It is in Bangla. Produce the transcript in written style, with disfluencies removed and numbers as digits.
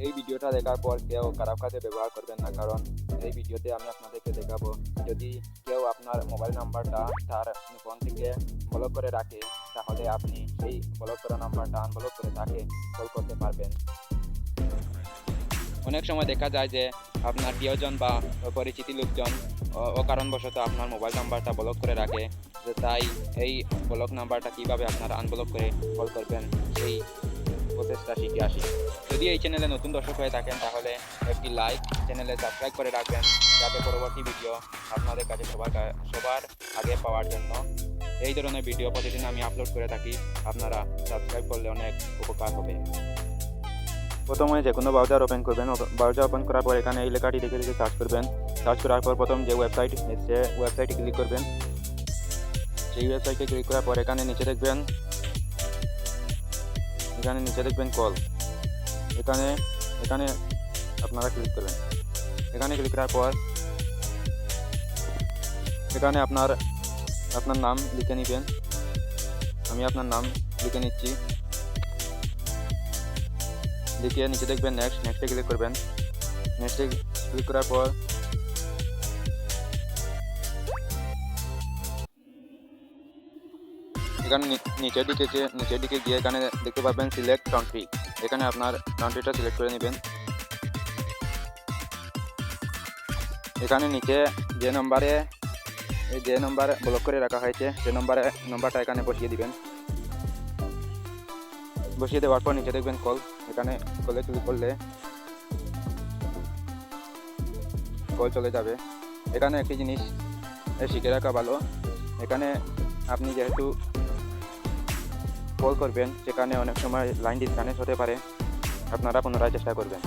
এই ভিডিওটা দেখার পর কেউ খারাপ কাজে ব্যবহার করবেন না, কারণ এই ভিডিওতে আমি আপনাদেরকে দেখাবো যদি কেউ আপনার মোবাইল নাম্বারটা তার ফোন থেকে ব্লক করে রাখে, তাহলে আপনি সেই ব্লক করা নাম্বারটা আনব্লক করে তাকে কল করতে পারবেন। অনেক সময় দেখা যায় যে আপনার প্রিয়জন বা পরিচিতি লোকজন অকারণবশত আপনার মোবাইল নাম্বারটা ব্লক করে রাখে, তাই এই ব্লক নাম্বারটা কীভাবে আপনারা আনব্লক করে কল করবেন সেই প্রসেসটা শিখে আসি। যদি এই চ্যানেলে নতুন দর্শক হয়ে থাকেন তাহলে একটি লাইক, চ্যানেলে সাবস্ক্রাইব করে রাখবেন, যাতে পরবর্তী ভিডিও আপনাদের কাছে সবার আগে পাওয়ার জন্য এই ধরনের ভিডিও প্রতিদিন আমি আপলোড করে থাকি। আপনারা সাবস্ক্রাইব করলে অনেক উপকার হবে। প্রথমে যে কোনো ব্রাউজার ওপেন করবেন, ব্রাউজার ওপেন করার পর এখানে এই লেখাটি দেখে দেখে সার্চ করবেন। সার্চ করার পর প্রথম যে ওয়েবসাইটে ক্লিক করবেন। সেই ওয়েবসাইটে ক্লিক করার পর এখানে নিচে দেখবেন কল। এখানে আপনারা ক্লিক করবেন। এখানে ক্লিক করার পর এখানে আপনার নাম লিখে নেবেন। আমি আপনার নাম লিখে নিচ্ছি। লিখে নিচে দেখবেন নেক্সটে ক্লিক করবেন। নেক্সটে ক্লিক করার পর এখানে নিচের দিকে গিয়ে এখানে দেখতে পাবেন সিলেক্ট কান্ট্রি। এখানে আপনার কান্ট্রিটা সিলেক্ট করে নেবেন। এখানে নিচে যে নম্বরে ব্লক করে রাখা হয়েছে সে নম্বরটা এখানে বসিয়ে দিবেন। বসিয়ে দেওয়ার পর নিচে দেখবেন কল। এখানে কলে ক্লিক করলে কল চলে যাবে। এখানে একটি জিনিস শিখে রাখা ভালো, এখানে আপনি যেহেতু কল করবেন সেখানে অনেক সময় লাইন ডিসকানেক্ট হতে পারে, আপনারা পুনরায় চেষ্টা করবেন।